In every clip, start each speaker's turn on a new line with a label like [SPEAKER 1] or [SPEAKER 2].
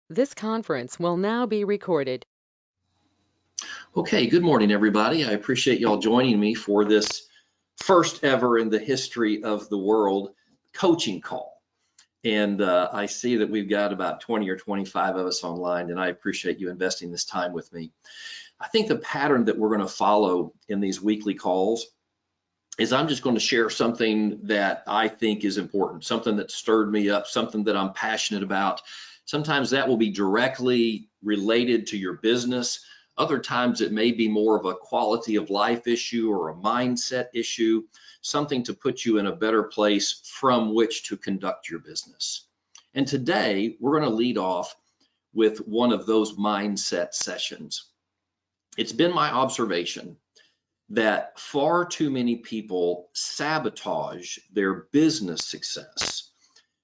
[SPEAKER 1] This conference will now be recorded.
[SPEAKER 2] Okay, good morning, everybody. I appreciate y'all joining me for this first ever in the history of the world coaching call. And I see that we've got about 20 or 25 of us online, and I appreciate you investing this time with me. I think the pattern that we're going to follow in these weekly calls is I'm just going to share something that I think is important, something that stirred me up, something that I'm passionate about. Sometimes that will be directly related to your business. Other times it may be more of a quality of life issue or a mindset issue, something to put you in a better place from which to conduct your business. And today we're going to lead off with one of those mindset sessions. It's been my observation that far too many people sabotage their business success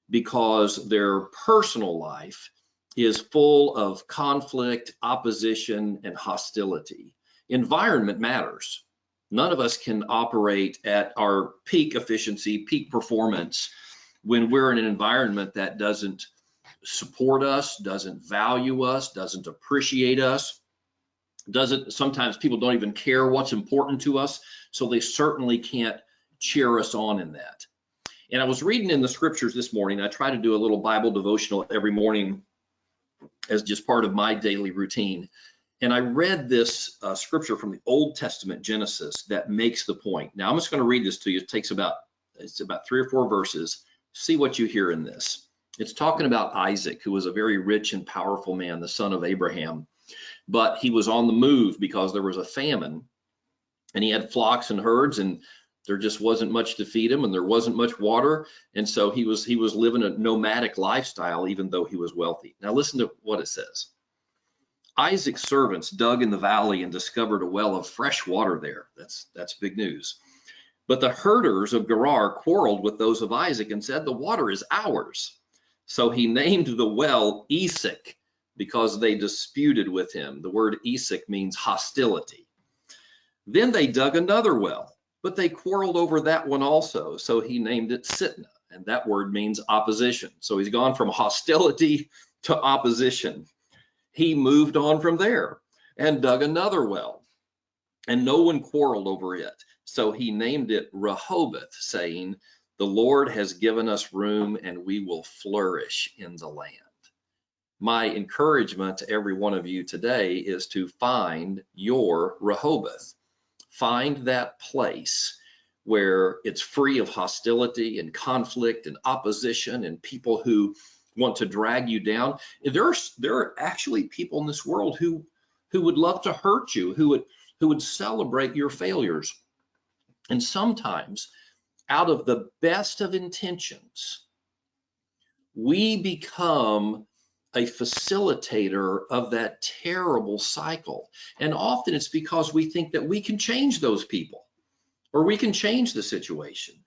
[SPEAKER 2] because their personal life is full of conflict, opposition, and hostility. Environment matters. None of us can operate at our peak efficiency, peak performance when we're in an environment that doesn't support us, doesn't value us, doesn't appreciate us. Sometimes people don't even care what's important to us, so they certainly can't cheer us on in that. And I was reading in the scriptures this morning. I try to do a little Bible devotional every morning as just part of my daily routine. And I read this scripture from the Old Testament, Genesis, that makes the point. Now I'm just going to read this to you. It's about 3 or 4 verses. See what you hear in this. It's talking about Isaac, who was a very rich and powerful man, the son of Abraham. But he was on the move because there was a famine, and he had flocks and herds, and there just wasn't much to feed him, and there wasn't much water, and so he was living a nomadic lifestyle, even though he was wealthy. Now listen to what it says. Isaac's servants dug in the valley and discovered a well of fresh water there. That's big news. But the herders of Gerar quarreled with those of Isaac and said, "The water is ours." So he named the well Esek, because they disputed with him. The word Esek means hostility. Then they dug another well, but they quarreled over that one also. So he named it Sitnah, and that word means opposition. So he's gone from hostility to opposition. He moved on from there and dug another well, and no one quarreled over it. So he named it Rehoboth, saying, "The Lord has given us room, and we will flourish in the land." My encouragement to every one of you today is to find your Rehoboth. Find that place where it's free of hostility and conflict and opposition and people who want to drag you down. There are actually people in this world who would love to hurt you, who would celebrate your failures. And sometimes, out of the best of intentions, we become a facilitator of that terrible cycle. And often it's because we think that we can change those people, or we can change the situation,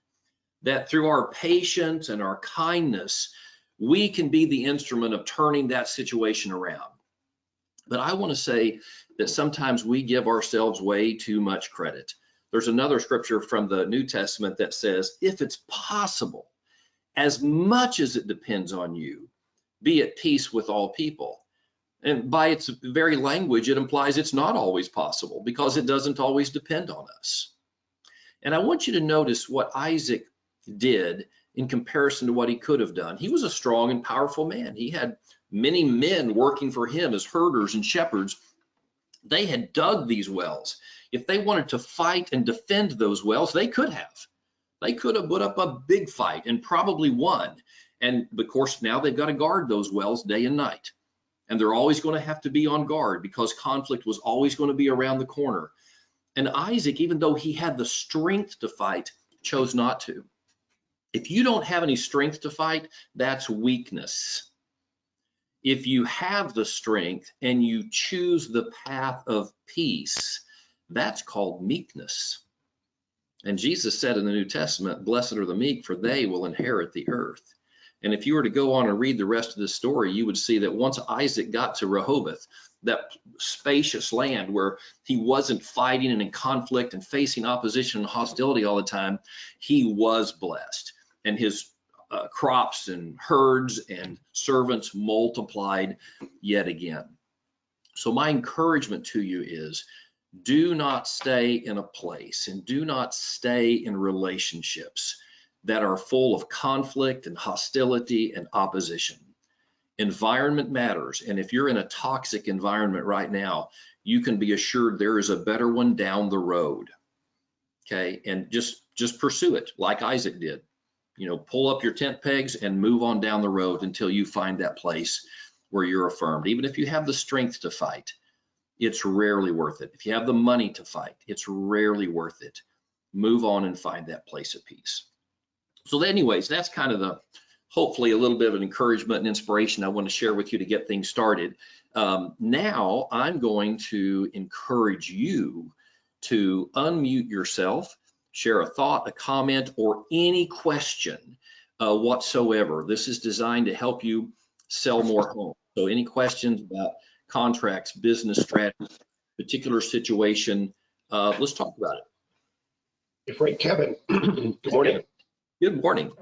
[SPEAKER 2] that through our patience and our kindness, we can be the instrument of turning that situation around. But I want to say that sometimes we give ourselves way too much credit. There's another scripture from the New Testament that says, if it's possible, as much as it depends on you, be at peace with all people. And by its very language, it implies it's not always possible because it doesn't always depend on us. And I want you to notice what Isaac did in comparison to what he could have done. He was a strong and powerful man. He had many men working for him as herders and shepherds. They had dug these wells. If they wanted to fight and defend those wells, they could have. They could have put up a big fight and probably won. And of course, now they've got to guard those wells day and night. And they're always going to have to be on guard because conflict was always going to be around the corner. And Isaac, even though he had the strength to fight, chose not to. If you don't have any strength to fight, that's weakness. If you have the strength and you choose the path of peace, that's called meekness. And Jesus said in the New Testament, "Blessed are the meek, for they will inherit the earth." And if you were to go on and read the rest of the story, you would see that once Isaac got to Rehoboth, that spacious land where he wasn't fighting and in conflict and facing opposition and hostility all the time, he was blessed. And his crops and herds and servants multiplied yet again. So my encouragement to you is, do not stay in a place and do not stay in relationships that are full of conflict and hostility and opposition. Environment matters. And if you're in a toxic environment right now, you can be assured there is a better one down the road. Okay. And just pursue it like Isaac did. You know, pull up your tent pegs and move on down the road until you find that place where you're affirmed. Even if you have the strength to fight, it's rarely worth it. If you have the money to fight, it's rarely worth it. Move on and find that place of peace. So anyways, that's kind of the, hopefully a little bit of an encouragement and inspiration I want to share with you to get things started. Now I'm going to encourage you to unmute yourself, share a thought, a comment, or any question whatsoever. This is designed to help you sell more homes. So any questions about contracts, business strategy, particular situation, let's talk about it.
[SPEAKER 3] Frank, Kevin, good morning.
[SPEAKER 2] Good morning.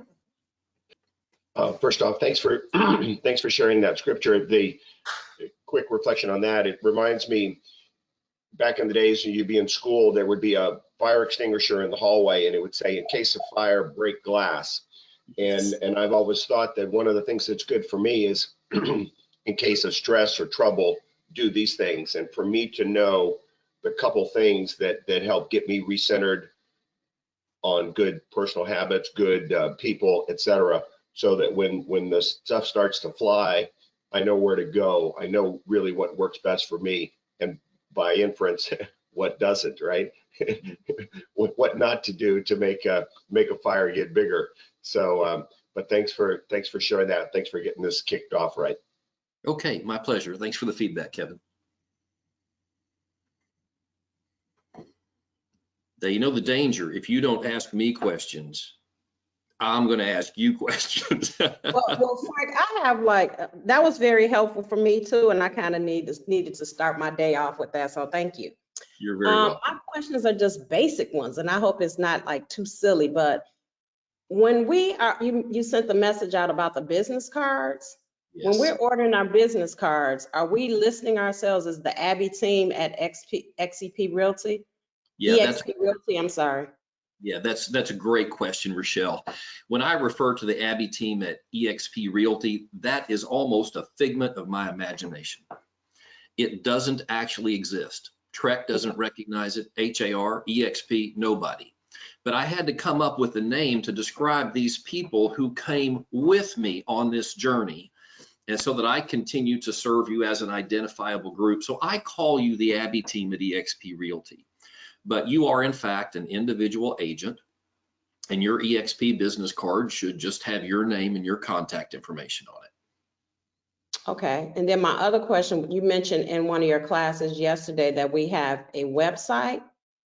[SPEAKER 3] First off, thanks for thanks for sharing that scripture. The quick reflection on that, it reminds me back in the days when you'd be in school, there would be a fire extinguisher in the hallway, and it would say, "In case of fire, break glass." And I've always thought that one of the things that's good for me is, in case of stress or trouble, do these things. And for me to know the couple things that help get me recentered on good personal habits, good people, etc., so that when the stuff starts to fly, I know where to go. I know really what works best for me, and by inference, what doesn't, right? What not to do to make a fire get bigger. So, but thanks for sharing that. Thanks for getting this kicked off right.
[SPEAKER 2] Okay, my pleasure. Thanks for the feedback, Kevin. Now, you know the danger. If you don't ask me questions, I'm going to ask you questions.
[SPEAKER 4] Well, Frank, I have that was very helpful for me too, and I kind of needed to start my day off with that. So thank you.
[SPEAKER 2] You're very welcome.
[SPEAKER 4] My questions are just basic ones, and I hope it's not like too silly. But when you sent the message out about the business cards.
[SPEAKER 2] Yes.
[SPEAKER 4] When we're ordering our business cards, are we listing ourselves as the Abby team at XEP Realty?
[SPEAKER 2] Yeah,
[SPEAKER 4] EXP Realty, I'm sorry.
[SPEAKER 2] Yeah, that's a great question, Rochelle. When I refer to the Abby team at EXP Realty, that is almost a figment of my imagination. It doesn't actually exist. TREC doesn't recognize it, HAR, EXP, nobody. But I had to come up with a name to describe these people who came with me on this journey, and so that I continue to serve you as an identifiable group. So I call you the Abby team at EXP Realty. But you are in fact an individual agent, and your EXP business card should just have your name and your contact information on it.
[SPEAKER 4] Okay, and then my other question, you mentioned in one of your classes yesterday that we have a website.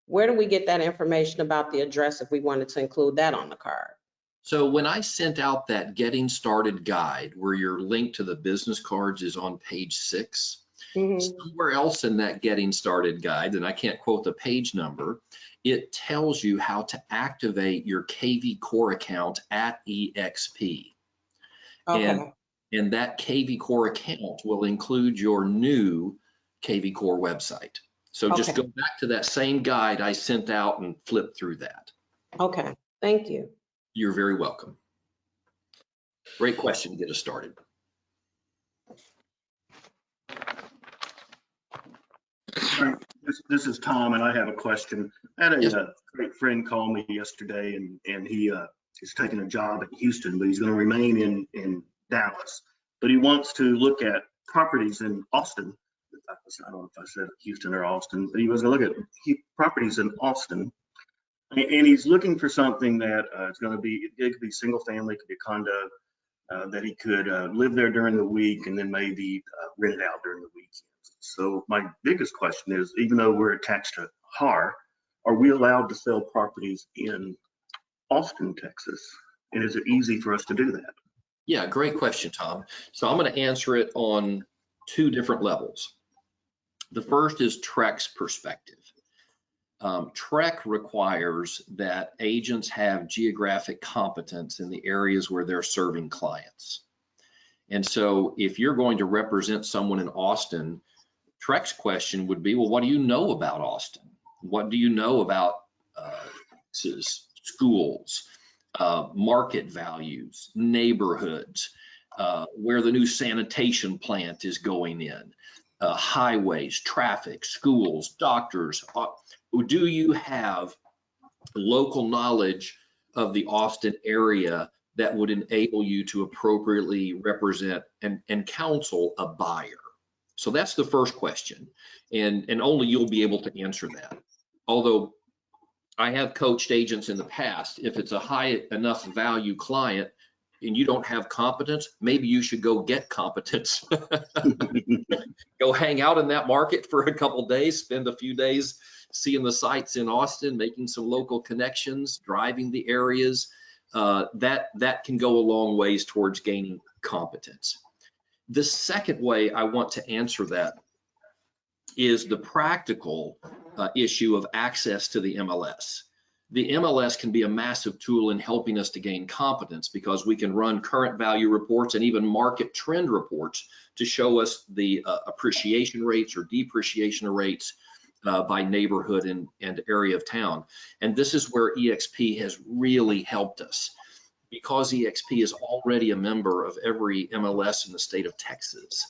[SPEAKER 4] Where do we get that information about the address if we wanted to include that on the card?
[SPEAKER 2] So when I sent out that getting started guide where your link to the business cards is on page 6, somewhere else in that getting started guide, and I can't quote the page number, it tells you how to activate your KV Core account at EXP.
[SPEAKER 4] Okay.
[SPEAKER 2] And that KV Core account will include your new KV Core website. So just go back to that same guide I sent out and flip through that.
[SPEAKER 4] Okay, thank you.
[SPEAKER 2] You're very welcome. Great question to get us started.
[SPEAKER 5] This is Tom, and I have a question. I had a great friend call me yesterday, and he is taking a job in Houston, but he's going to remain in Dallas. But he wants to look at properties in Austin. I don't know if I said Houston or Austin, but he was going to look at properties in Austin. And he's looking for something that it's going to be, it could be single family, it could be a condo, that he could live there during the week and then maybe rent it out during the weekends. So my biggest question is, even though we're attached to HAR, are we allowed to sell properties in Austin, Texas? And is it easy for us to do that?
[SPEAKER 2] Yeah, great question, Tom. So I'm going to answer it on 2 different levels. The first is TREC's perspective. TREC requires that agents have geographic competence in the areas where they're serving clients. And so if you're going to represent someone in Austin, TREC's question would be, well, what do you know about Austin? What do you know about schools, market values, neighborhoods, where the new sanitation plant is going in, highways, traffic, schools, doctors? Do you have local knowledge of the Austin area that would enable you to appropriately represent and counsel a buyer? So that's the first question, and only you'll be able to answer that. Although I have coached agents in the past, if it's a high enough value client and you don't have competence, maybe you should go get competence. Go hang out in that market for a couple days, spend a few days seeing the sites in Austin, making some local connections, driving the areas. That can go a long ways towards gaining competence. The second way I want to answer that is the practical issue of access to the MLS. The MLS can be a massive tool in helping us to gain competence because we can run current value reports and even market trend reports to show us the appreciation rates or depreciation rates by neighborhood and area of town. And this is where EXP has really helped us. Because EXP is already a member of every MLS in the state of Texas,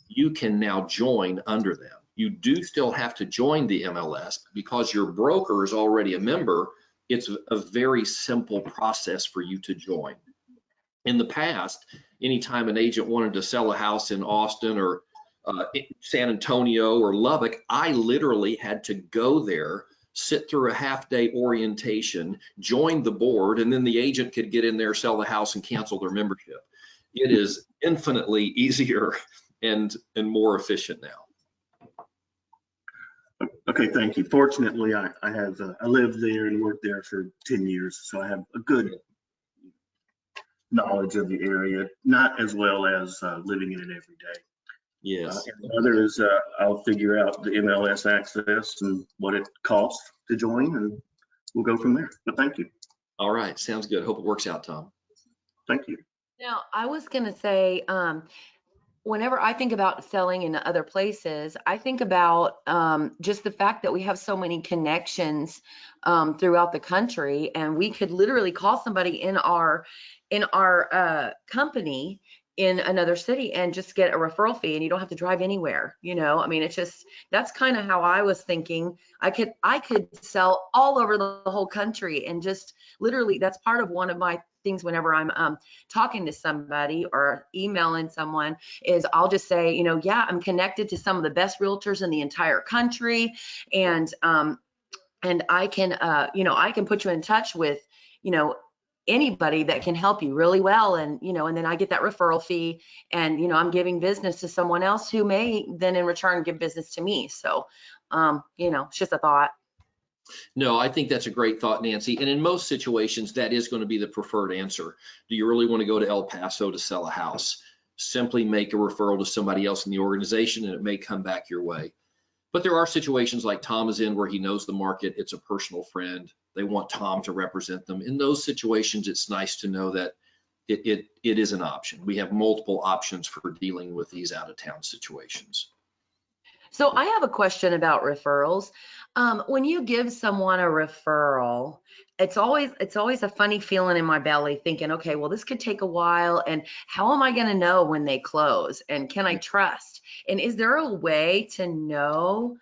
[SPEAKER 2] you can now join under them. You do still have to join the MLS, but because your broker is already a member, it's a very simple process for you to join. In the past, anytime an agent wanted to sell a house in Austin or San Antonio or Lubbock, I literally had to go there, sit through a half-day orientation, join the board, and then the agent could get in there, sell the house, and cancel their membership. It is infinitely easier and more efficient now.
[SPEAKER 5] Okay, thank you. Fortunately, I lived there and worked there for 10 years, so I have a good knowledge of the area, not as well as living in it every day.
[SPEAKER 2] Yes.
[SPEAKER 5] And the other is I'll figure out the MLS access and what it costs to join, and we'll go from there. But thank you.
[SPEAKER 2] All right, sounds good. Hope it works out, Tom.
[SPEAKER 5] Thank you.
[SPEAKER 6] Now, I was going to say, whenever I think about selling in other places, I think about just the fact that we have so many connections throughout the country, and we could literally call somebody in our company in another city and just get a referral fee, and you don't have to drive anywhere. I mean, it's just, that's kind of how I was thinking. I could sell all over the whole country, and just literally, that's part of one of my things whenever I'm talking to somebody or emailing someone, is I'll just say, yeah, I'm connected to some of the best realtors in the entire country, and I can I can put you in touch with anybody that can help you really well, and and then I get that referral fee, and I'm giving business to someone else who may then in return give business to me. So it's just a thought.
[SPEAKER 2] No, I think that's a great thought, Nancy. And in most situations, that is going to be the preferred answer. Do you really want to go to El Paso to sell a house? Simply make a referral to somebody else in the organization, and it may come back your way. But there are situations like Tom is in where he knows the market. It's a personal friend. They want Tom to represent them. In those situations, it's nice to know that it is an option. We have multiple options for dealing with these out-of-town situations.
[SPEAKER 6] So I have a question about referrals. When you give someone a referral, it's always a funny feeling in my belly thinking, okay, well, this could take a while, and how am I going to know when they close, and can I trust? And is there a way to know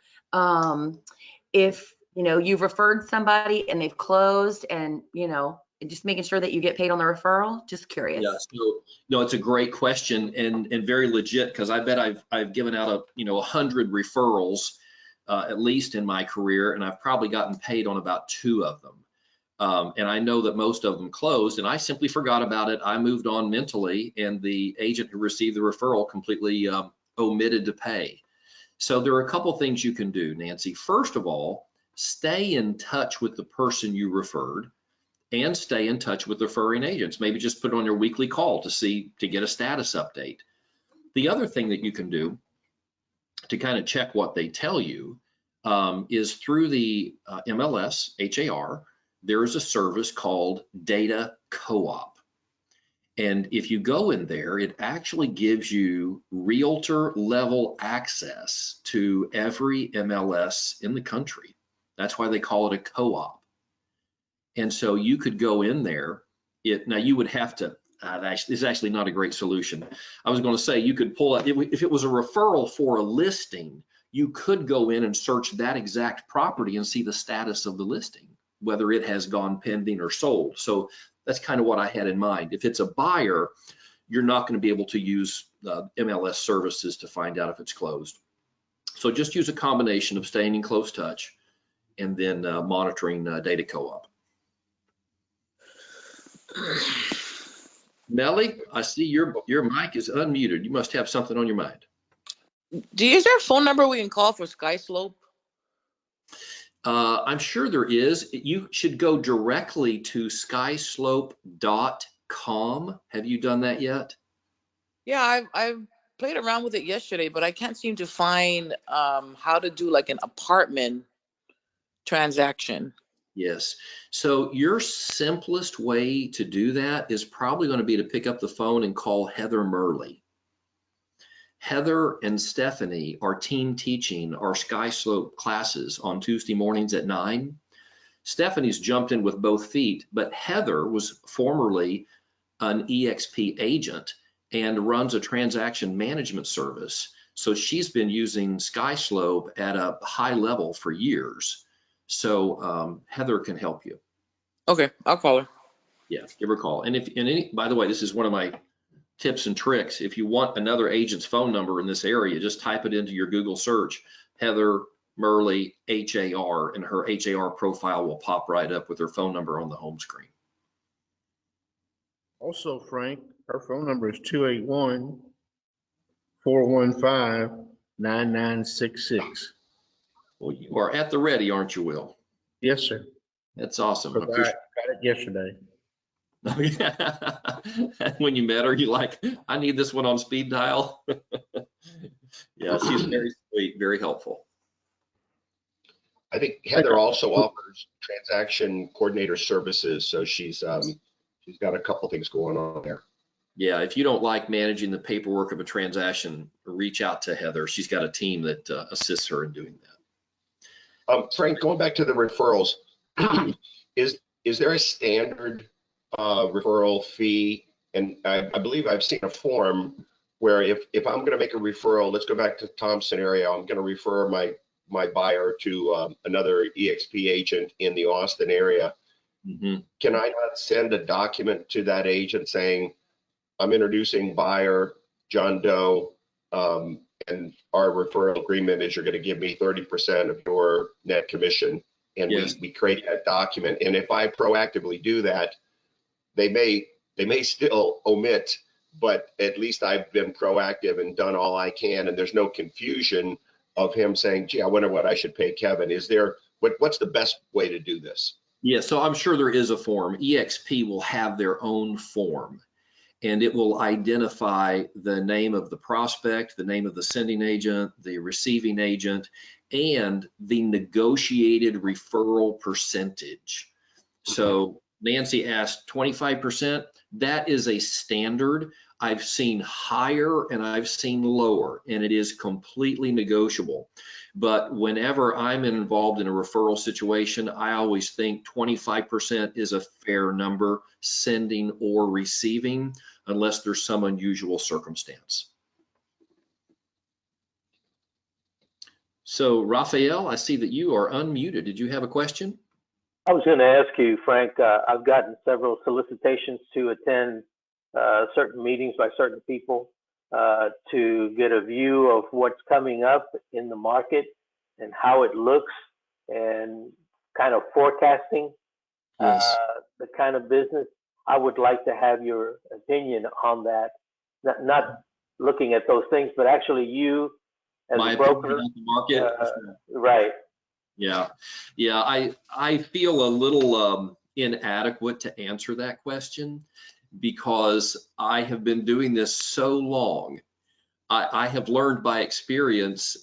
[SPEAKER 6] if you've referred somebody and they've closed, and just making sure that you get paid on the referral? Just curious.
[SPEAKER 2] Yeah, so, no, it's a great question and very legit, because I bet I've given out 100 referrals at least in my career, and I've probably gotten paid on about 2 of them. And I know that most of them closed, and I simply forgot about it. I moved on mentally, and the agent who received the referral completely omitted to pay. So there are a couple things you can do, Nancy. First of all, stay in touch with the person you referred, and stay in touch with referring agents. Maybe just put on your weekly call to get a status update. The other thing that you can do to kind of check what they tell you, is through the MLS, HAR, there is a service called Data Co-op. And if you go in there, it actually gives you realtor level access to every MLS in the country. That's why they call it a co-op. And so you could go in there. Now you would have to, this is actually not a great solution. I was going to say you could pull up, if it was a referral for a listing, you could go in and search that exact property and see the status of the listing, whether it has gone pending or sold. So that's kind of what I had in mind. If it's a buyer, you're not going to be able to use MLS services to find out if it's closed. So just use a combination of staying in close touch and then monitoring Data Co-op. Nellie, I see your mic is unmuted. You must have something on your mind.
[SPEAKER 7] Is there a phone number we can call for Sky Slope?
[SPEAKER 2] I'm sure there is. You should go directly to skyslope.com. Have you done that yet?
[SPEAKER 7] Yeah, I played around with it yesterday, but I can't seem to find how to do like an apartment transaction.
[SPEAKER 2] Yes. So your simplest way to do that is probably going to be to pick up the phone and call Heather Murley. Heather and Stephanie are team teaching our Sky Slope classes on Tuesday mornings at 9. Stephanie's jumped in with both feet, but Heather was formerly an EXP agent and runs a transaction management service. So she's been using Sky Slope at a high level for years. So Heather can help you.
[SPEAKER 7] Okay, I'll call her.
[SPEAKER 2] Yeah, give her a call. And by the way, this is one of my tips and tricks. If you want another agent's phone number in this area, just type it into your Google search, Heather Murley HAR, and her HAR profile will pop right up with her phone number on the home screen.
[SPEAKER 8] Also, Frank, her phone number is 281-415-9966.
[SPEAKER 2] Well, you are at the ready, aren't you, Will?
[SPEAKER 8] Yes, sir.
[SPEAKER 2] That's awesome.
[SPEAKER 8] I got it yesterday.
[SPEAKER 2] Oh, yeah. When you met her, you like, I need this one on speed dial. Yeah, she's very sweet, very helpful.
[SPEAKER 3] I think Heather also offers transaction coordinator services, so she's got a couple things going on there.
[SPEAKER 2] Yeah, if you don't like managing the paperwork of a transaction, reach out to Heather. She's got a team that assists her in doing that.
[SPEAKER 3] Frank, going back to the referrals, is there a standard referral fee? And I believe I've seen a form where if I'm going to make a referral, let's go back to Tom's scenario, I'm going to refer my buyer to another EXP agent in the Austin area.
[SPEAKER 2] Mm-hmm.
[SPEAKER 3] Can I not send a document to that agent saying, I'm introducing buyer John Doe, and our referral agreement is you're going to give me 30% of your net commission, and
[SPEAKER 2] yes,
[SPEAKER 3] we create that document. And if I proactively do that, they may still omit, but at least I've been proactive and done all I can, and there's no confusion of him saying, gee, I wonder what I should pay Kevin. Is there, what's the best way to do this?
[SPEAKER 2] Yeah, so I'm sure there is a form. EXP will have their own form, and it will identify the name of the prospect, the name of the sending agent, the receiving agent, and the negotiated referral percentage. So Nancy asked 25%. That is a standard. I've seen higher and I've seen lower, and it is completely negotiable. But whenever I'm involved in a referral situation, I always think 25% is a fair number, sending or receiving, unless there's some unusual circumstance. So Raphael, I see that you are unmuted. Did you have a question?
[SPEAKER 9] I was going to ask you, Frank, I've gotten several solicitations to attend certain meetings by certain people to get a view of what's coming up in the market and how it looks, and kind of forecasting
[SPEAKER 2] Yes.
[SPEAKER 9] the kind of business. I would like to have your opinion on that, not looking at those things, but actually you as
[SPEAKER 2] My
[SPEAKER 9] a broker.
[SPEAKER 2] opinion on the market.
[SPEAKER 9] Right.
[SPEAKER 2] Yeah, I feel a little inadequate to answer that question because I have been doing this so long I have learned by experience,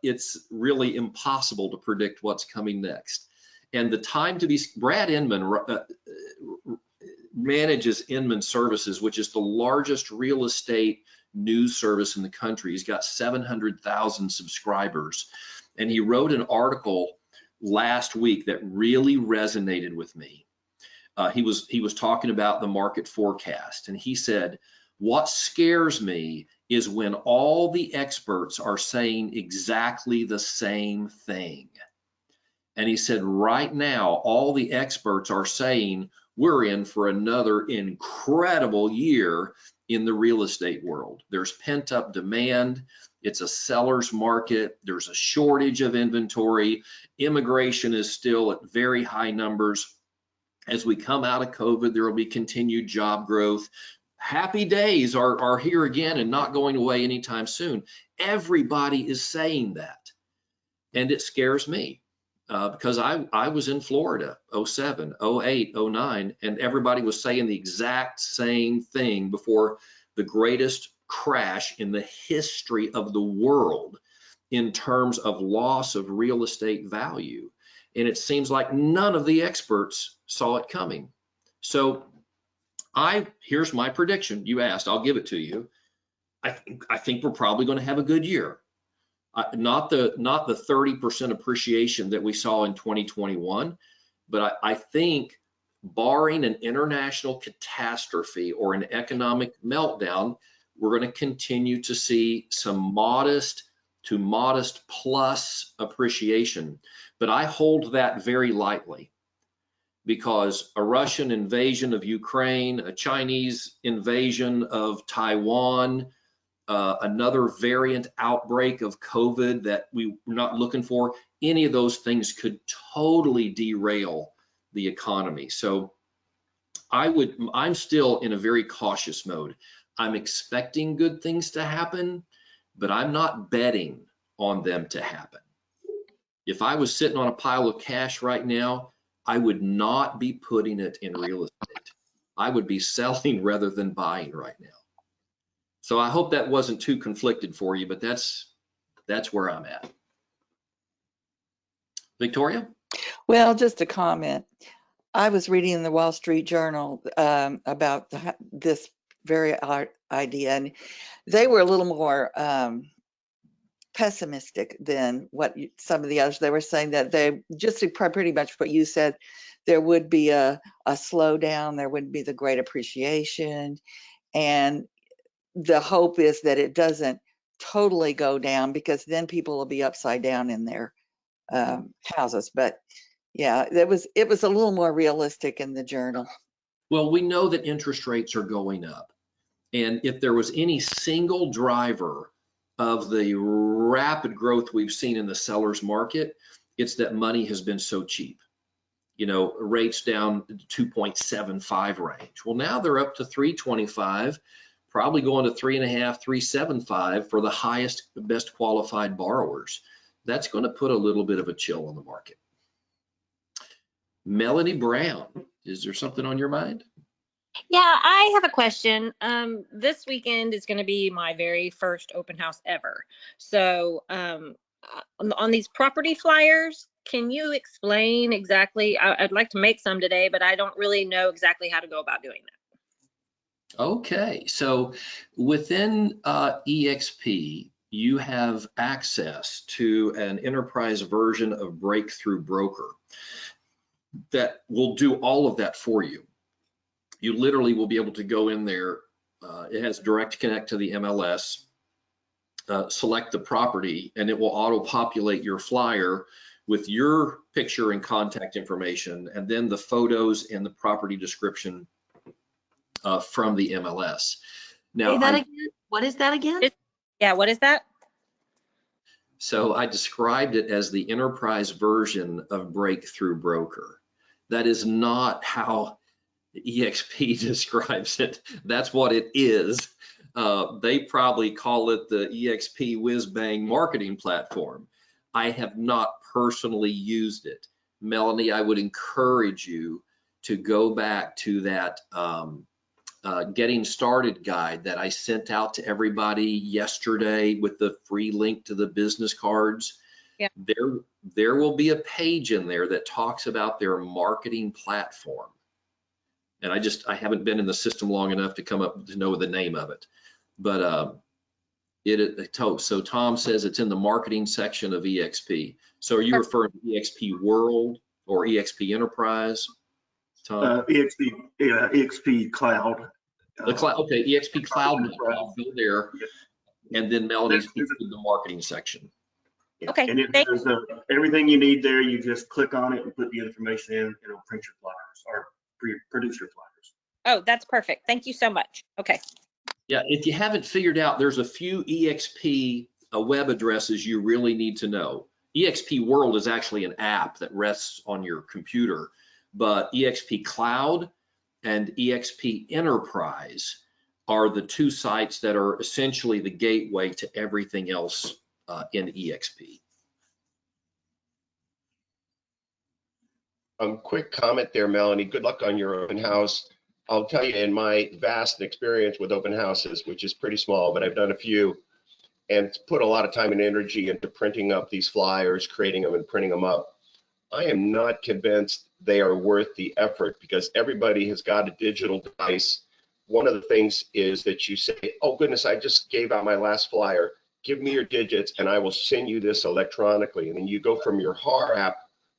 [SPEAKER 2] it's really impossible to predict what's coming next. And the time to be, Brad Inman manages Inman Services, which is the largest real estate news service in the country. He's got 700,000 subscribers. And he wrote an article last week that really resonated with me. He was talking about the market forecast, and he said, what scares me is when all the experts are saying exactly the same thing. And he said, right now, all the experts are saying we're in for another incredible year in the real estate world. There's pent-up demand. It's a seller's market. There's a shortage of inventory. Immigration is still at very high numbers. As we come out of COVID, there will be continued job growth. Happy days are here again and not going away anytime soon. Everybody is saying that. And it scares me because I was in Florida, 07, 08, 09, and everybody was saying the exact same thing before the greatest crash in the history of the world in terms of loss of real estate value. And it seems like none of the experts saw it coming. So here's my prediction. You asked, I'll give it to you. I think we're probably going to have a good year. Not the 30% appreciation that we saw in 2021, but I think barring an international catastrophe or an economic meltdown, we're going to continue to see some modest to modest plus appreciation. But I hold that very lightly because a Russian invasion of Ukraine, a Chinese invasion of Taiwan, another variant outbreak of COVID that we were not looking for, any of those things could totally derail the economy. So I'm still in a very cautious mode. I'm expecting good things to happen, but I'm not betting on them to happen. If I was sitting on a pile of cash right now, I would not be putting it in real estate. I would be selling rather than buying right now. So I hope that wasn't too conflicted for you, but that's where I'm at. Victoria?
[SPEAKER 10] Well, just a comment. I was reading in the Wall Street Journal about this very idea, and they were a little more pessimistic than what some of the others. They were saying that they just pretty much what you said. There would be a slowdown. There wouldn't be the great appreciation, and the hope is that it doesn't totally go down because then people will be upside down in their houses. But yeah, it was a little more realistic in the journal.
[SPEAKER 2] Well, we know that interest rates are going up. And if there was any single driver of the rapid growth we've seen in the seller's market, it's that money has been so cheap. You know, rates down 2.75 range. Well, now they're up to 325, probably going to 3.5, 375 for the highest, best qualified borrowers. That's going to put a little bit of a chill on the market. Melanie Brown, is there something on your mind?
[SPEAKER 11] Yeah, I have a question. This weekend is going to be my very first open house ever. So on these property flyers, can you explain exactly? I'd like to make some today, but I don't really know exactly how to go about doing that.
[SPEAKER 2] Okay, so within EXP, you have access to an enterprise version of Breakthrough Broker that will do all of that for you. You literally will be able to go in there. It has direct connect to the MLS, select the property, and it will auto-populate your flyer with your picture and contact information, and then the photos and the property description from the MLS. Now,
[SPEAKER 6] Say that again? What is that again?
[SPEAKER 11] Yeah, what is that?
[SPEAKER 2] So I described it as the enterprise version of Breakthrough Broker. That is not how EXP describes it. That's what it is. They probably call it the EXP Whiz Bang marketing platform. I have not personally used it. Melanie, I would encourage you to go back to that getting started guide that I sent out to everybody yesterday with the free link to the business cards.
[SPEAKER 11] Yeah.
[SPEAKER 2] There will be a page in there that talks about their marketing platform. And I haven't been in the system long enough to come up to know the name of it. But so Tom says it's in the marketing section of EXP. So are you referring to EXP World or EXP Enterprise, Tom?
[SPEAKER 5] EXP Cloud.
[SPEAKER 2] The cloud, okay, EXP Cloud, I'll go there. And then Melody's in the marketing section.
[SPEAKER 5] Yeah.
[SPEAKER 11] Okay,
[SPEAKER 5] And there's everything you need there. You just click on it and put the information in, and it'll print your flyers or produce your flyers.
[SPEAKER 11] Oh, that's perfect. Thank you so much. Okay.
[SPEAKER 2] Yeah, if you haven't figured out, there's a few EXP web addresses you really need to know. EXP World is actually an app that rests on your computer, but EXP Cloud and EXP Enterprise are the two sites that are essentially the gateway to everything else in EXP.
[SPEAKER 3] Quick comment there, Melanie. Good luck on your open house. I'll tell you, in my vast experience with open houses, which is pretty small, but I've done a few, and put a lot of time and energy into printing up these flyers, creating them and printing them up. I am not convinced they are worth the effort, because everybody has got a digital device. One of the things is that you say, oh goodness, I just gave out my last flyer. Give me your digits and I will send you this electronically. And then you go from your HAR app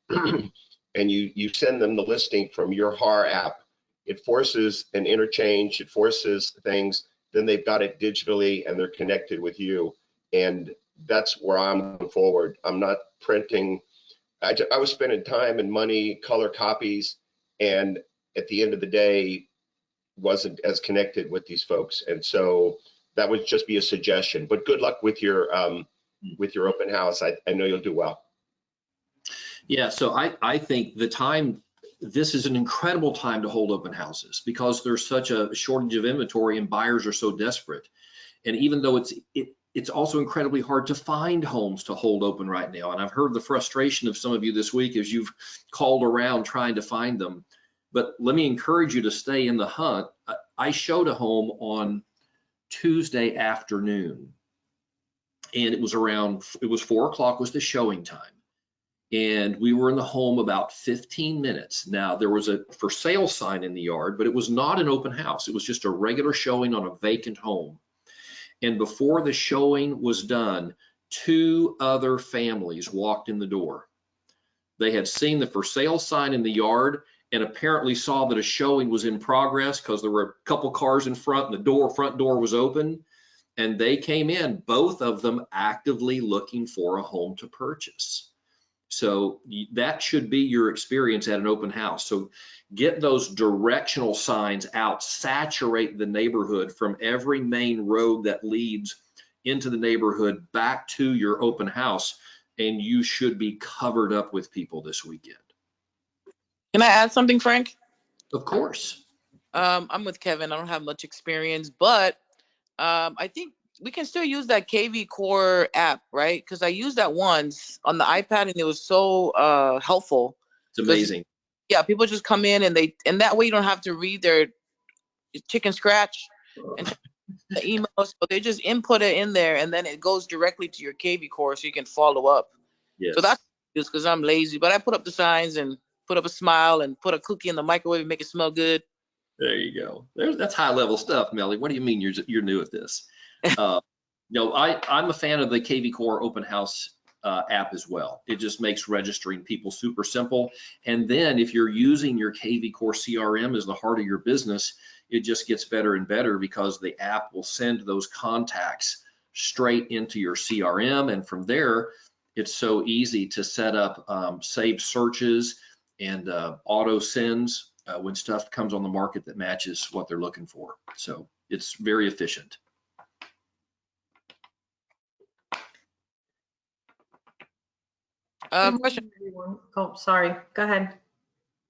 [SPEAKER 3] and you send them the listing from your HAR app. It forces an interchange, it forces things, then they've got it digitally and they're connected with you. And that's where I'm going forward. I'm not printing. I was spending time and money, color copies, and at the end of the day, wasn't as connected with these folks. And so that would just be a suggestion. But good luck with your open house. I know you'll do well.
[SPEAKER 2] Yeah, so I think this is an incredible time to hold open houses, because there's such a shortage of inventory and buyers are so desperate. And even though it's also incredibly hard to find homes to hold open right now. And I've heard the frustration of some of you this week as you've called around trying to find them. But let me encourage you to stay in the hunt. I showed a home on Tuesday afternoon, and it was 4 o'clock was the showing time. And we were in the home about 15 minutes. Now, there was a for sale sign in the yard, but it was not an open house. It was just a regular showing on a vacant home. And before the showing was done, 2 other families walked in the door. They had seen the for sale sign in the yard and apparently saw that a showing was in progress, because there were a couple cars in front and the front door was open. And they came in, both of them actively looking for a home to purchase. So that should be your experience at an open house. So get those directional signs out, saturate the neighborhood from every main road that leads into the neighborhood back to your open house, and you should be covered up with people this weekend.
[SPEAKER 7] Can I add something, Frank?
[SPEAKER 2] Of course.
[SPEAKER 7] I'm with Kevin. I don't have much experience, but I think we can still use that KV Core app, right? Because I used that once on the iPad and it was so helpful.
[SPEAKER 2] It's amazing.
[SPEAKER 7] Yeah, people just come in and that way you don't have to read their chicken scratch and the emails, but they just input it in there and then it goes directly to your KV Core so you can follow up.
[SPEAKER 2] Yes.
[SPEAKER 7] So that's just because I'm lazy, but I put up the signs and put up a smile and put a cookie in the microwave and make it smell good.
[SPEAKER 2] There you go. That's high level stuff, Melly. What do you mean you're new at this? I'm a fan of the KV Core open house app as well. It just makes registering people super simple. And then if you're using your KV Core CRM as the heart of your business, it just gets better and better, because the app will send those contacts straight into your CRM. And from there, it's so easy to set up saved searches and auto sends when stuff comes on the market that matches what they're looking for. So it's very efficient.
[SPEAKER 7] Question.
[SPEAKER 6] Oh, sorry. Go ahead.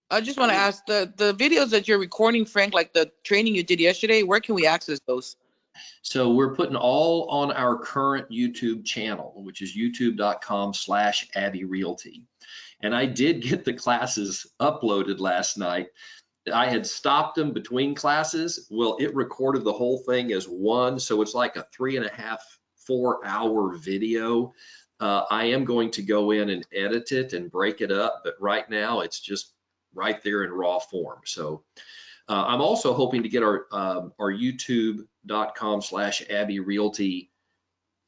[SPEAKER 7] I just want to ask the videos that you're recording, Frank, like the training you did yesterday, where can we access those?
[SPEAKER 2] So we're putting all on our current YouTube channel, which is youtube.com/AbbeyRealty. And I did get the classes uploaded last night. I had stopped them between classes. Well, it recorded the whole thing as one. So it's like a 3.5, 4-hour video. I am going to go in and edit it and break it up, but right now it's just right there in raw form. So I'm also hoping to get our youtube.com/Abbey Realty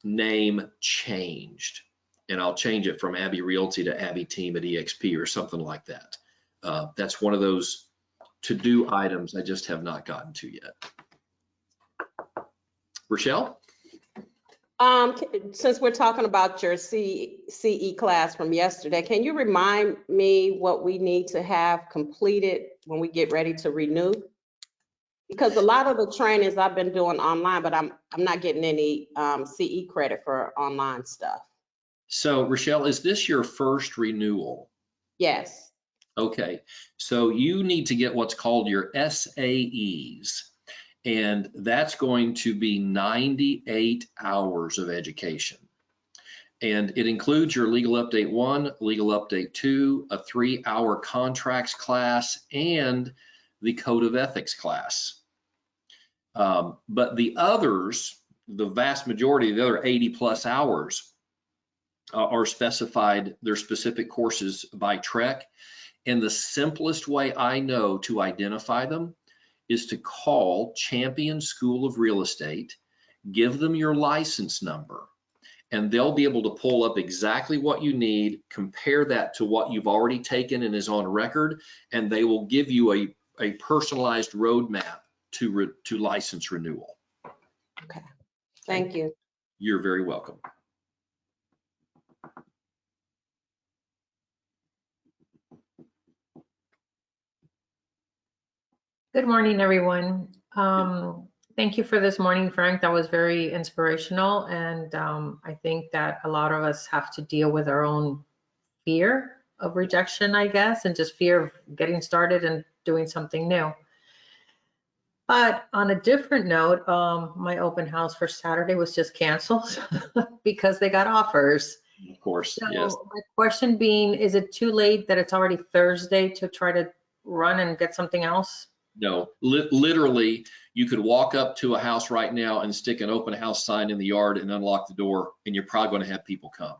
[SPEAKER 2] name changed. And I'll change it from Abbey Realty to Abbey Team at EXP or something like that. That's one of those to-do items I just have not gotten to yet. Rochelle?
[SPEAKER 4] Since we're talking about your CE class from yesterday, can you remind me what we need to have completed when we get ready to renew? Because a lot of the trainings I've been doing online, but I'm not getting any CE credit for online stuff.
[SPEAKER 2] So Rochelle, is this your first renewal?
[SPEAKER 4] Yes.
[SPEAKER 2] Okay, so you need to get what's called your SAEs. And that's going to be 98 hours of education. And it includes your Legal Update 1, Legal Update 2, a 3-hour contracts class, and the Code of Ethics class. But the others, the vast majority of the other 80+ hours are specified, they're specific courses by TREC. And the simplest way I know to identify them is to call Champion School of Real Estate, give them your license number, and they'll be able to pull up exactly what you need, compare that to what you've already taken and is on record, and they will give you a personalized roadmap to license renewal.
[SPEAKER 4] Okay, thank you.
[SPEAKER 2] You're very welcome.
[SPEAKER 12] Good morning, everyone. Thank you for this morning, Frank. That was very inspirational. And I think that a lot of us have to deal with our own fear of rejection, I guess, and just fear of getting started and doing something new. But on a different note, my open house for Saturday was just canceled because they got offers.
[SPEAKER 2] Of course,
[SPEAKER 12] So
[SPEAKER 2] yes.
[SPEAKER 12] my question being, is it too late that it's already Thursday to try to run and get something else?
[SPEAKER 2] No, literally, you could walk up to a house right now and stick an open house sign in the yard and unlock the door, and you're probably going to have people come.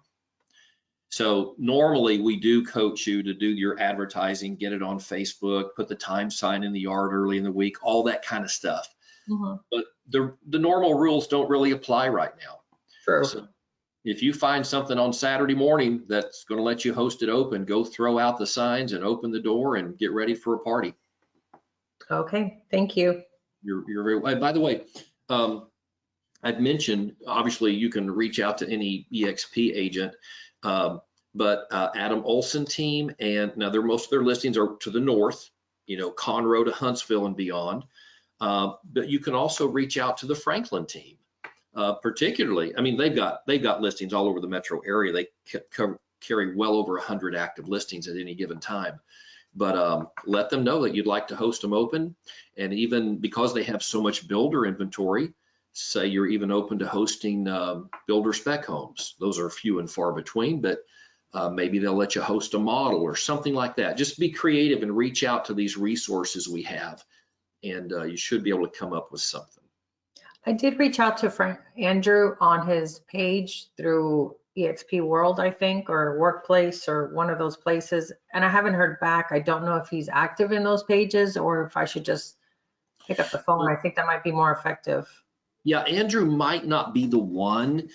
[SPEAKER 2] So normally we do coach you to do your advertising, get it on Facebook, put the time sign in the yard early in the week, all that kind of stuff.
[SPEAKER 12] Mm-hmm.
[SPEAKER 2] But the normal rules don't really apply right now.
[SPEAKER 12] True.
[SPEAKER 2] So if you find something on Saturday morning that's going to let you host it open, go throw out the signs and open the door and get ready for a party.
[SPEAKER 12] Okay, thank you.
[SPEAKER 2] You're very, by the way, I've mentioned, obviously you can reach out to any EXP agent, but Adam Olson team, and now most of their listings are to the north, Conroe to Huntsville and beyond. But you can also reach out to the Franklin team, particularly. I mean, they've got listings all over the metro area. They carry well over 100 active listings at any given time. But let them know that you'd like to host them open. And even because they have so much builder inventory, say you're even open to hosting builder spec homes. Those are few and far between, but maybe they'll let you host a model or something like that. Just be creative and reach out to these resources we have, and you should be able to come up with something.
[SPEAKER 12] I did reach out to Andrew on his page through EXP World, I think, or Workplace, or one of those places, and I haven't heard back. I don't know if he's active in those pages or if I should just pick up the phone. I think that might be more effective.
[SPEAKER 2] Yeah, Andrew might not be the one.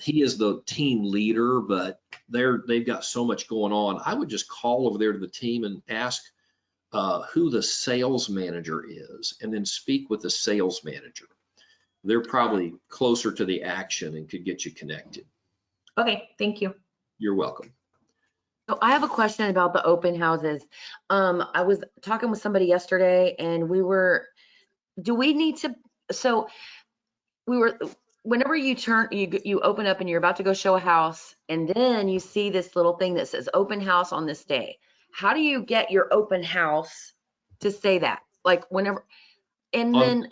[SPEAKER 2] He is the team leader, but they've got so much going on. I would just call over there to the team and ask who the sales manager is, and then speak with the sales manager. They're probably closer to the action and could get you connected.
[SPEAKER 12] Okay, thank you.
[SPEAKER 2] You're welcome.
[SPEAKER 6] So I have a question about the open houses. I was talking with somebody yesterday, and whenever you open up and you're about to go show a house, and then you see this little thing that says open house on this day. How do you get your open house to say that? Like whenever, and then,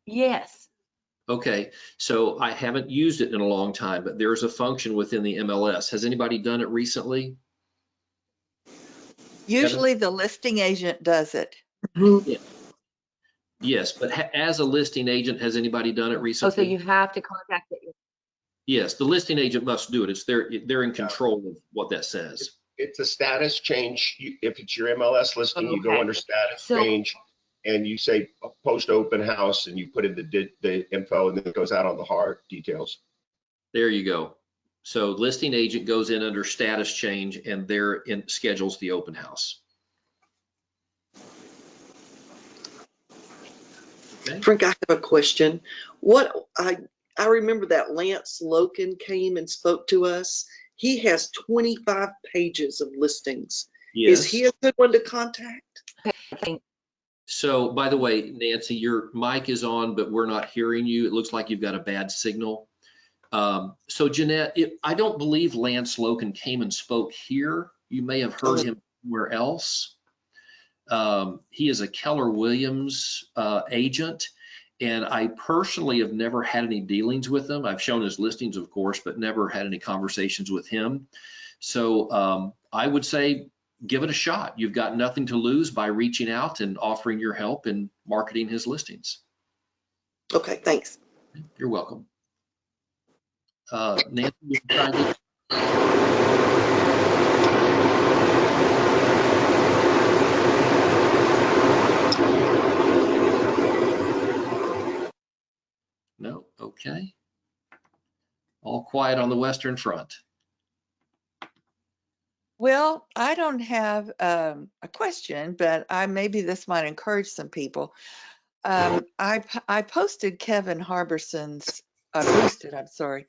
[SPEAKER 6] yes.
[SPEAKER 2] Okay, so I haven't used it in a long time, but there's a function within the MLS. Has anybody done it recently?
[SPEAKER 10] Usually the listing agent does it.
[SPEAKER 2] Yeah. Yes, but as a listing agent, has anybody done it
[SPEAKER 6] Oh, so
[SPEAKER 2] recently?
[SPEAKER 6] you have to contact it.
[SPEAKER 2] Yes, the listing agent must do it. It's they're in control of what that says.
[SPEAKER 3] It's a status change. If it's your MLS listing, you go
[SPEAKER 6] Okay.
[SPEAKER 3] under status
[SPEAKER 6] So,
[SPEAKER 3] change and you say post open house and you put in the info and then it goes out on the hard details.
[SPEAKER 2] There you go. So listing agent goes in under status change and schedules the open house. Okay.
[SPEAKER 13] Frank, I have a question. I remember that Lance Loken came and spoke to us. He has 25 pages of listings.
[SPEAKER 2] Yes.
[SPEAKER 13] Is he a good one to contact?
[SPEAKER 2] So, by the way, Nancy, your mic is on, but we're not hearing you. It looks like you've got a bad signal. So, Jeanette, I don't believe Lance Loken came and spoke here. You may have heard him somewhere else. He is a Keller Williams agent, and I personally have never had any dealings with him. I've shown his listings, of course, but never had any conversations with him. So I would say give it a shot. You've got nothing to lose by reaching out and offering your help in marketing his listings.
[SPEAKER 13] Okay, thanks.
[SPEAKER 2] You're welcome. Nancy, you can try again. No, okay. All quiet on the Western Front.
[SPEAKER 10] Well, I don't have a question, but maybe this might encourage some people. I posted Kevin Harbison's, boosted, I'm sorry,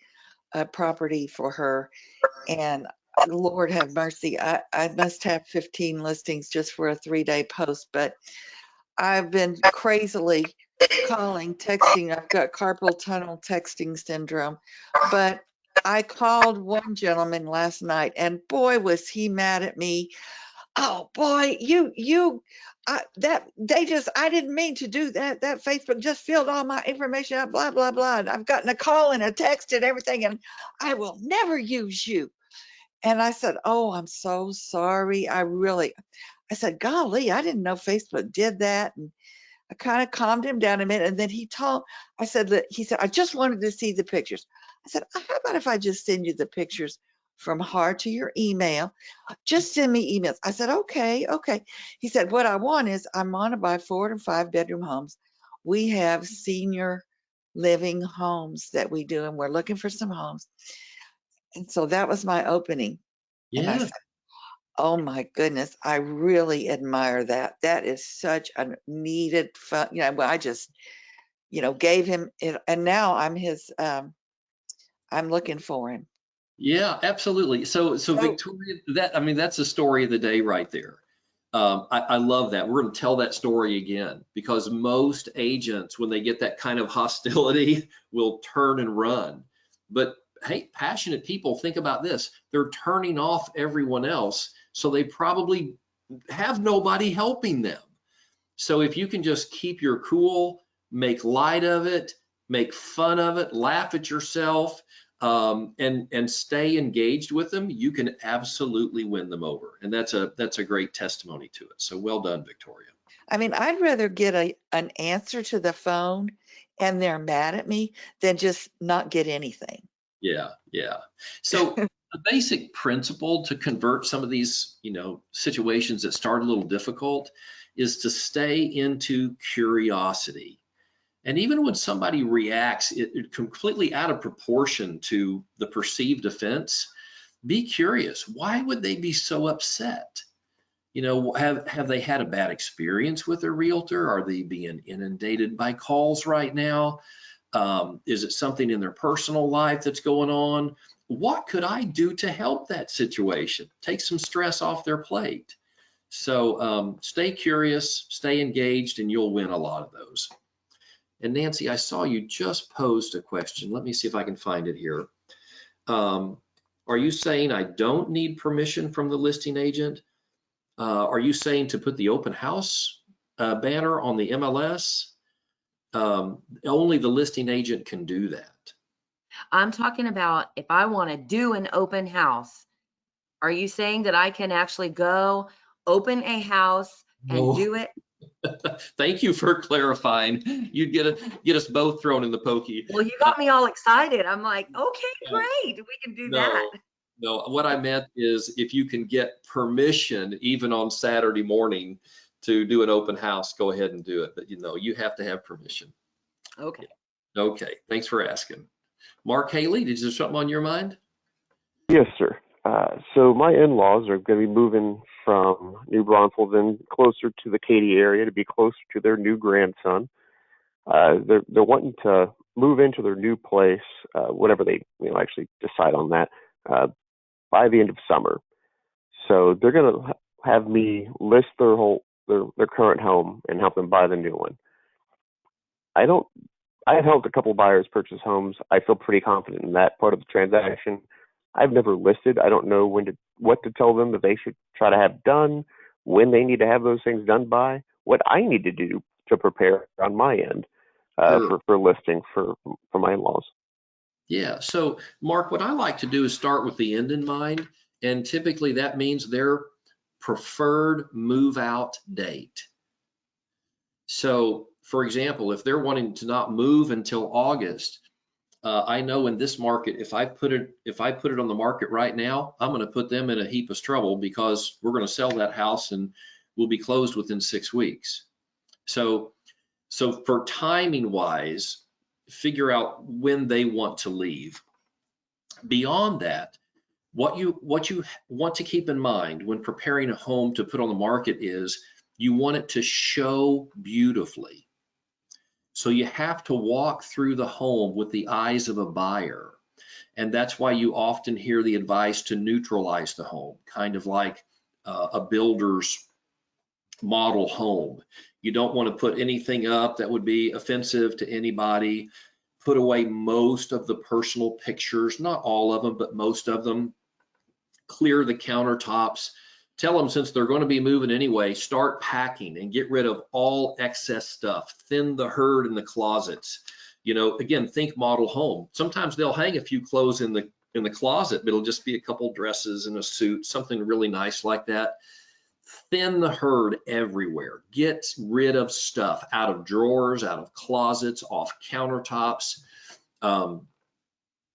[SPEAKER 10] property for her, and Lord have mercy, I must have 15 listings just for a 3-day post, but I've been crazily calling, texting. I've got carpal tunnel texting syndrome, but I called one gentleman last night and boy, was he mad at me. Oh boy, I didn't mean to do that. That Facebook just filled all my information out, blah, blah, blah. And I've gotten a call and a text and everything, and I will never use you. And I said, oh, I'm so sorry. I said, golly, I didn't know Facebook did that. And I kind of calmed him down a minute. And then he said, I just wanted to see the pictures. I said, how about if I just send you the pictures from her to your email? Just send me emails. I said, okay. He said, what I want is I want to buy 4 and 5 bedroom homes. We have senior living homes that we do, and we're looking for some homes. And so that was my opening. And I
[SPEAKER 2] Yeah.
[SPEAKER 10] said, oh my goodness, I really admire that. That is such a needed fun. I just, gave him it, and now I'm his, I'm looking for him.
[SPEAKER 2] Yeah, absolutely. So Victoria, that's the story of the day right there. I love that. We're going to tell that story again because most agents, when they get that kind of hostility, will turn and run. But hey, passionate people, think about this. They're turning off everyone else, so they probably have nobody helping them. So if you can just keep your cool, make light of it, make fun of it, laugh at yourself, and stay engaged with them, you can absolutely win them over. And that's a great testimony to it. So well done, Victoria.
[SPEAKER 10] I mean, I'd rather get an answer to the phone and they're mad at me than just not get anything.
[SPEAKER 2] Yeah. So the basic principle to convert some of these, situations that start a little difficult is to stay into curiosity. And even when somebody reacts it completely out of proportion to the perceived offense, be curious. Why would they be so upset? Have they had a bad experience with their realtor? Are they being inundated by calls right now? Is it something in their personal life that's going on? What could I do to help that situation? Take some stress off their plate. So stay curious, stay engaged, and you'll win a lot of those. And Nancy, I saw you just posed a question. Let me see if I can find it here. Are you saying I don't need permission from the listing agent? Are you saying to put the open house banner on the MLS? Only the listing agent can do that.
[SPEAKER 6] I'm talking about if I want to do an open house, are you saying that I can actually go open a house and
[SPEAKER 2] No.
[SPEAKER 6] do it.
[SPEAKER 2] Thank you for clarifying. You'd get us both thrown in the pokey.
[SPEAKER 6] Well, you got me all excited. I'm like, okay,
[SPEAKER 2] Uh,
[SPEAKER 6] great. We can do that.
[SPEAKER 2] No, what I meant is if you can get permission, even on Saturday morning, to do an open house, go ahead and do it. But you have to have permission.
[SPEAKER 6] Okay.
[SPEAKER 2] Okay, thanks for asking. Mark Haley, is there something on your mind?
[SPEAKER 14] Yes, sir. So my in-laws are going to be moving from New Braunfels in closer to the Katy area to be closer to their new grandson. They're wanting to move into their new place, whenever they actually decide on that, by the end of summer. So they're going to have me list their current home and help them buy the new one. I have helped a couple buyers purchase homes. I feel pretty confident in that part of the transaction. I've never listed. I don't know what to tell them that they should try to have done, when they need to have those things done by, what I need to do to prepare on my end
[SPEAKER 2] Sure.
[SPEAKER 14] for listing for my in-laws.
[SPEAKER 2] Yeah. So, Mark, what I like to do is start with the end in mind, and typically that means their preferred move out date. So, for example, if they're wanting to not move until August, I know in this market, if I put it on the market right now, I'm going to put them in a heap of trouble because we're going to sell that house and we'll be closed within 6 weeks. So for timing wise, figure out when they want to leave. Beyond that, what you want to keep in mind when preparing a home to put on the market is you want it to show beautifully. So you have to walk through the home with the eyes of a buyer. And that's why you often hear the advice to neutralize the home, kind of like a builder's model home. You don't want to put anything up that would be offensive to anybody. Put away most of the personal pictures, not all of them, but most of them. Clear the countertops. Tell them, since they're going to be moving anyway, start packing and get rid of all excess stuff. Thin the herd in the closets. Again, think model home. Sometimes they'll hang a few clothes in the closet, but it'll just be a couple dresses and a suit, something really nice like that. Thin the herd everywhere. Get rid of stuff out of drawers, out of closets, off countertops.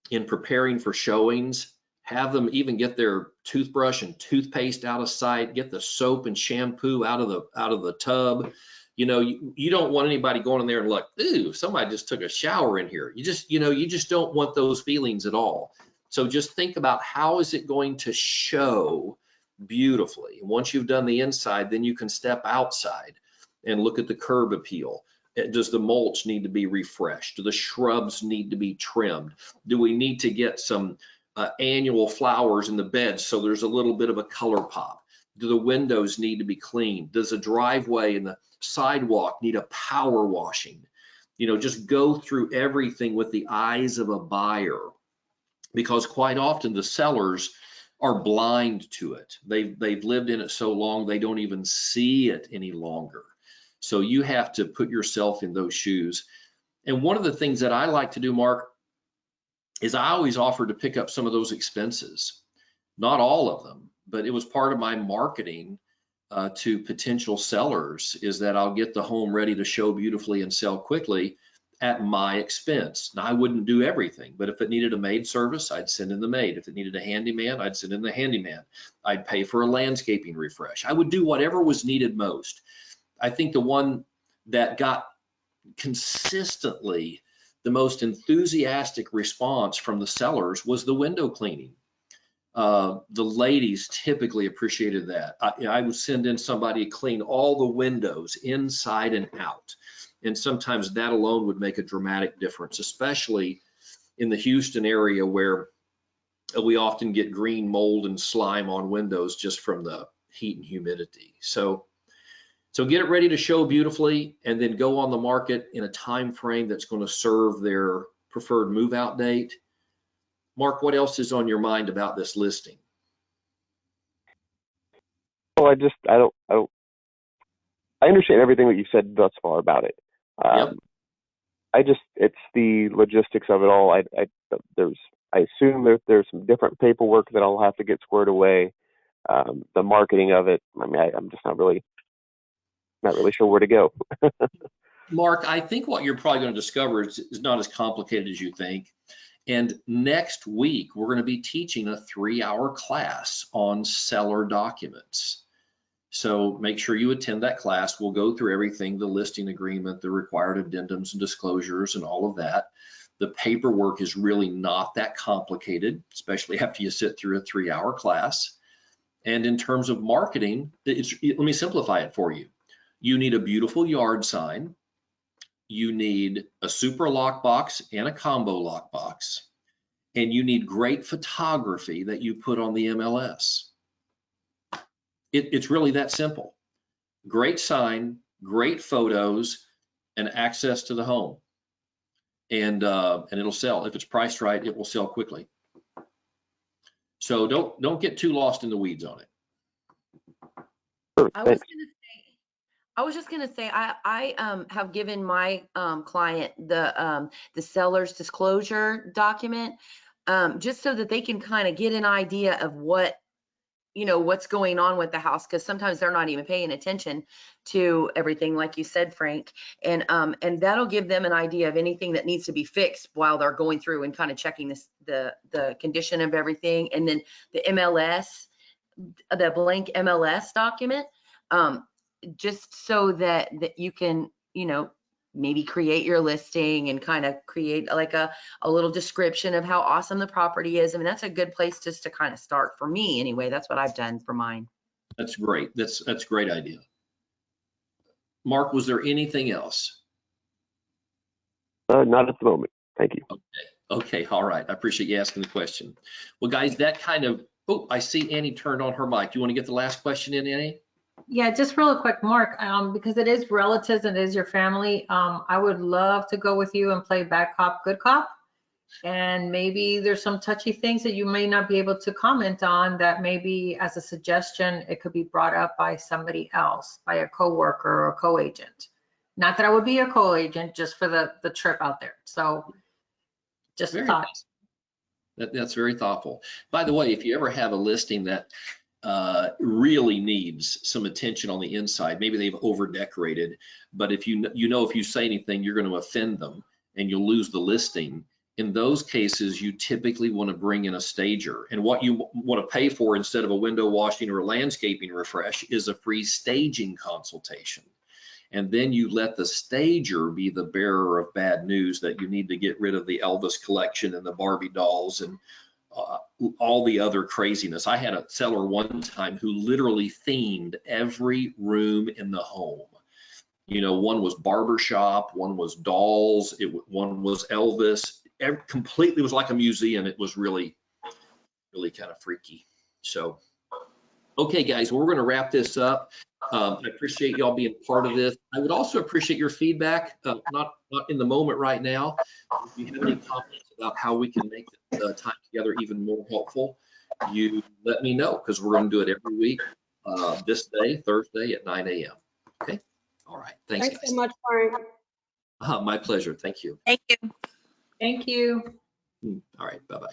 [SPEAKER 2] In preparing for showings, have them even get their toothbrush and toothpaste out of sight, get the soap and shampoo out of the tub. You don't want anybody going in there and like, ooh, somebody just took a shower in here. You just don't want those feelings at all. So just think about, how is it going to show beautifully? And once you've done the inside, then you can step outside and look at the curb appeal. Does the mulch need to be refreshed? Do the shrubs need to be trimmed? Do we need to get some annual flowers in the beds so there's a little bit of a color pop? Do the windows need to be cleaned? Does the driveway and the sidewalk need a power washing? Just go through everything with the eyes of a buyer, because quite often the sellers are blind to it. They've lived in it so long they don't even see it any longer. So you have to put yourself in those shoes. And one of the things that I like to do, Mark, is I always offer to pick up some of those expenses. Not all of them, but it was part of my marketing to potential sellers, is that I'll get the home ready to show beautifully and sell quickly at my expense. Now, I wouldn't do everything, but if it needed a maid service, I'd send in the maid. If it needed a handyman, I'd send in the handyman. I'd pay for a landscaping refresh. I would do whatever was needed most. I think the one that got consistently the most enthusiastic response from the sellers was the window cleaning. The ladies typically appreciated that. I would send in somebody to clean all the windows inside and out. And sometimes that alone would make a dramatic difference, especially in the Houston area, where we often get green mold and slime on windows just from the heat and humidity. So get it ready to show beautifully, and then go on the market in a time frame that's going to serve their preferred move out date. Mark, what else is on your mind about this listing?
[SPEAKER 14] Well, I understand everything that you said thus far about it.
[SPEAKER 2] Yep.
[SPEAKER 14] It's the logistics of it all. I assume that there's some different paperwork that I'll have to get squared away. The marketing of it, I mean, I'm just not really sure where to go.
[SPEAKER 2] Mark, I think what you're probably going to discover is not as complicated as you think. And next week, we're going to be teaching a 3-hour class on seller documents. So make sure you attend that class. We'll go through everything, the listing agreement, the required addendums and disclosures and all of that. The paperwork is really not that complicated, especially after you sit through a 3-hour class. And in terms of marketing, let me simplify it for you. You need a beautiful yard sign. You need a super lockbox and a combo lockbox, and you need great photography that you put on the MLS. It's really that simple. Great sign, great photos, and access to the home. And it'll sell. If it's priced right, it will sell quickly. So don't get too lost in the weeds on it.
[SPEAKER 6] I was just gonna say, I have given my client the seller's disclosure document, just so that they can kind of get an idea of what's going on with the house, because sometimes they're not even paying attention to everything, like you said, Frank, and that'll give them an idea of anything that needs to be fixed while they're going through and kind of checking the condition of everything. And then the MLS, the blank MLS document, just so that you can, maybe create your listing and kind of create like a little description of how awesome the property is. I mean, that's a good place just to kind of start for me anyway. That's what I've done for mine.
[SPEAKER 2] That's great. That's a great idea. Mark, was there anything else?
[SPEAKER 14] Not at the moment. Thank you.
[SPEAKER 2] Okay. All right. I appreciate you asking the question. Well, guys, that kind of, I see Annie turned on her mic. Do you want to get the last question in, Annie?
[SPEAKER 12] Yeah, just real quick, Mark, because it is relatives and it is your family. I would love to go with you and play bad cop, good cop. And maybe there's some touchy things that you may not be able to comment on that maybe as a suggestion, it could be brought up by somebody else, by a coworker or a co-agent. Not that I would be a co-agent, just for the trip out there. So just a thought.
[SPEAKER 2] That's very thoughtful. By the way, if you ever have a listing that really needs some attention on the inside, maybe they've over decorated, but if if you say anything, you're going to offend them and you'll lose the listing. In those cases, you typically want to bring in a stager, and what you want to pay for instead of a window washing or a landscaping refresh is a free staging consultation. And then you let the stager be the bearer of bad news that you need to get rid of the Elvis collection and the Barbie dolls and all the other craziness. I had a seller one time who literally themed every room in the home. One was barbershop, one was dolls, one was Elvis. Completely was like a museum. It was really, really kind of freaky. So, okay, guys, we're going to wrap this up. I appreciate y'all being part of this. I would also appreciate your feedback, not in the moment right now. If you have any comments about how we can make the time together even more helpful, you let me know, because we're going to do it every week, this day, Thursday at 9 a.m. Okay? All right. Thanks guys.
[SPEAKER 4] So much, Frank.
[SPEAKER 2] My pleasure. Thank you.
[SPEAKER 11] Thank you.
[SPEAKER 12] Thank you.
[SPEAKER 2] All right. Bye-bye.